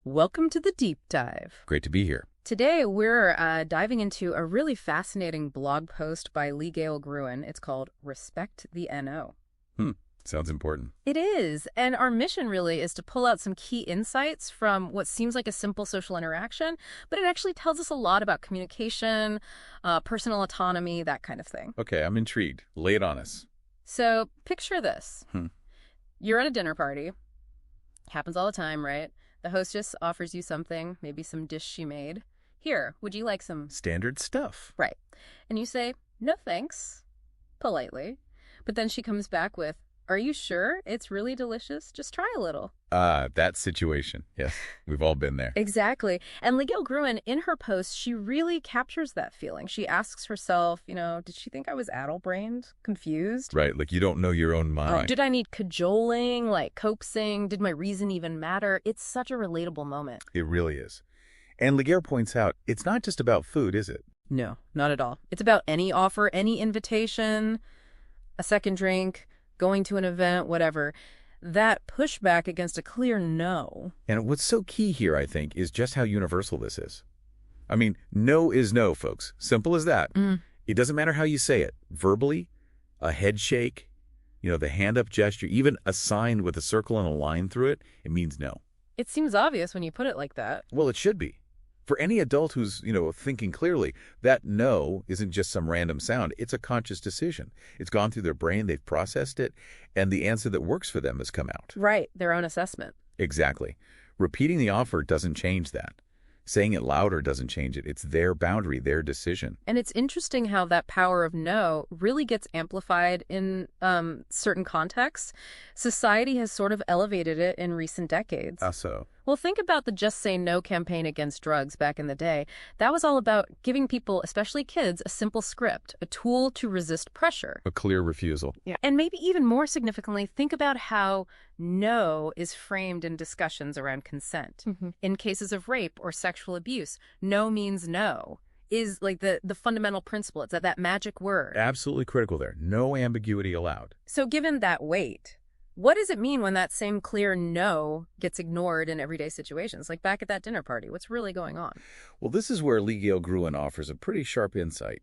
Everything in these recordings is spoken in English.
Welcome to the deep dive. Great to be here. Today, we're diving into a really fascinating blog post by Lee Gale Gruen. It's called Respect the NO. Sounds important. It is. And our mission really is to pull out some key insights from what seems like a simple social interaction, but it actually tells us a lot about communication, personal autonomy, that kind of thing. Okay, I'm intrigued. Lay it on us. So picture this. Hmm. You're at a dinner party. Happens all the time, right? The hostess offers you something, maybe some dish she made. Here, would you like some? Standard stuff. Right. And you say, no thanks, politely. But then she comes back with, are you sure it's really delicious? Just try a little. That situation. Yes, we've all been there. Exactly. And Lee Gale Gruen, in her post, she really captures that feeling. She asks herself, did she think I was addle-brained, confused? Right, like you don't know your own mind. Did I need cajoling, like coaxing? Did my reason even matter? It's such a relatable moment. It really is. And Laguerre points out, it's not just about food, is it? No, not at all. It's about any offer, any invitation, a second drink, going to an event, whatever. That pushback against a clear no. And what's so key here, I think, is just how universal this is. I mean, no is no, folks. Simple as that. It doesn't matter how you say it. Verbally, a head shake, the hand-up gesture, even a sign with a circle and a line through it, it means no. It seems obvious when you put it like that. Well, it should be. For any adult who's, thinking clearly, that no isn't just some random sound. It's a conscious decision. It's gone through their brain, they've processed it, and the answer that works for them has come out. Right, their own assessment. Exactly. Repeating the offer doesn't change that. Saying it louder doesn't change it. It's their boundary, their decision. And it's interesting how that power of no really gets amplified in certain contexts. Society has sort of elevated it in recent decades. How so? Well, think about the Just Say No campaign against drugs back in the day. That was all about giving people, especially kids, a simple script, a tool to resist pressure. A clear refusal. Yeah. And maybe even more significantly, think about how no is framed in discussions around consent. In cases of rape or sexual abuse, no means no is like the fundamental principle. It's that magic word. Absolutely critical there. No ambiguity allowed. So given that weight, what does it mean when that same clear no gets ignored in everyday situations? Like back at that dinner party, what's really going on? Well, this is where Lee Gale Gruen offers a pretty sharp insight.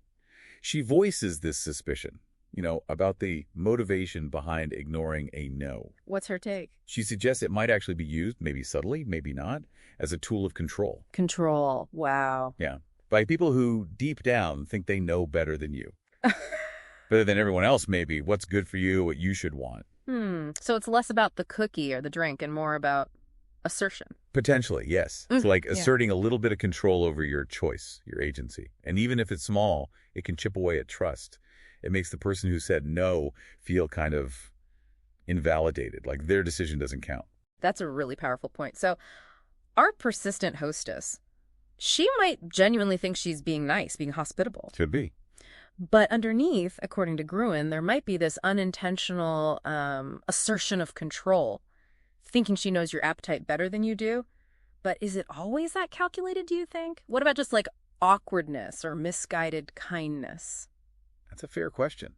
She voices this suspicion, about the motivation behind ignoring a no. What's her take? She suggests it might actually be used, maybe subtly, maybe not, as a tool of control. Control. Wow. Yeah. By people who, deep down, think they know better than you. Better than everyone else, maybe. What's good for you, what you should want. So it's less about the cookie or the drink and more about assertion. Potentially, yes. It's like asserting a little bit of control over your choice, your agency. And even if it's small, it can chip away at trust. It makes the person who said no feel kind of invalidated, like their decision doesn't count. That's a really powerful point. So our persistent hostess, she might genuinely think she's being nice, being hospitable. Could be. But underneath, according to Gruen, there might be this unintentional assertion of control, thinking she knows your appetite better than you do. But is it always that calculated, do you think? What about just like awkwardness or misguided kindness? That's a fair question.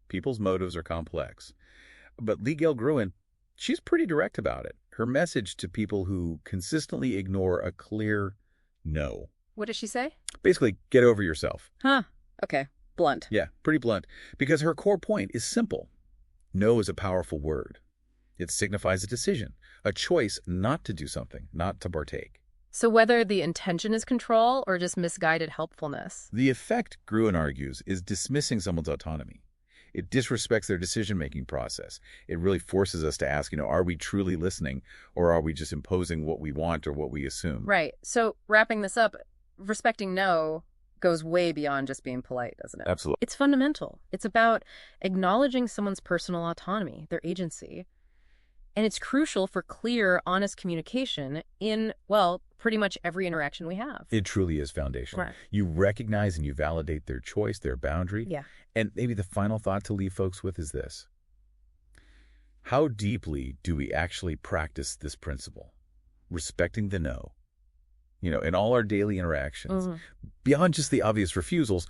People's motives are complex. But Lee Gale Gruen, she's pretty direct about it. Her message to people who consistently ignore a clear no. What does she say? Basically, get over yourself. Huh. Okay. Blunt. Yeah, pretty blunt. Because her core point is simple. No is a powerful word. It signifies a decision, a choice not to do something, not to partake. So whether the intention is control or just misguided helpfulness. The effect, Gruen argues, is dismissing someone's autonomy. It disrespects their decision-making process. It really forces us to ask, are we truly listening, or are we just imposing what we want or what we assume? Right. So wrapping this up, respecting no goes way beyond just being polite, doesn't it? Absolutely. It's fundamental. It's about acknowledging someone's personal autonomy, their agency. And it's crucial for clear, honest communication in, pretty much every interaction we have. It truly is foundational. Right. You recognize and you validate their choice, their boundary. Yeah. And maybe the final thought to leave folks with is this. How deeply do we actually practice this principle? Respecting the no. In all our daily interactions, beyond just the obvious refusals,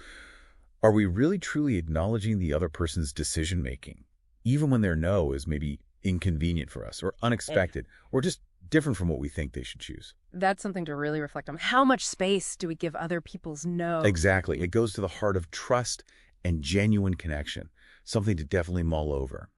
are we really truly acknowledging the other person's decision-making, even when their no is maybe inconvenient for us or unexpected or just different from what we think they should choose. That's something to really reflect on. How much space do we give other people's no? Exactly. It goes to the heart of trust and genuine connection, something to definitely mull over.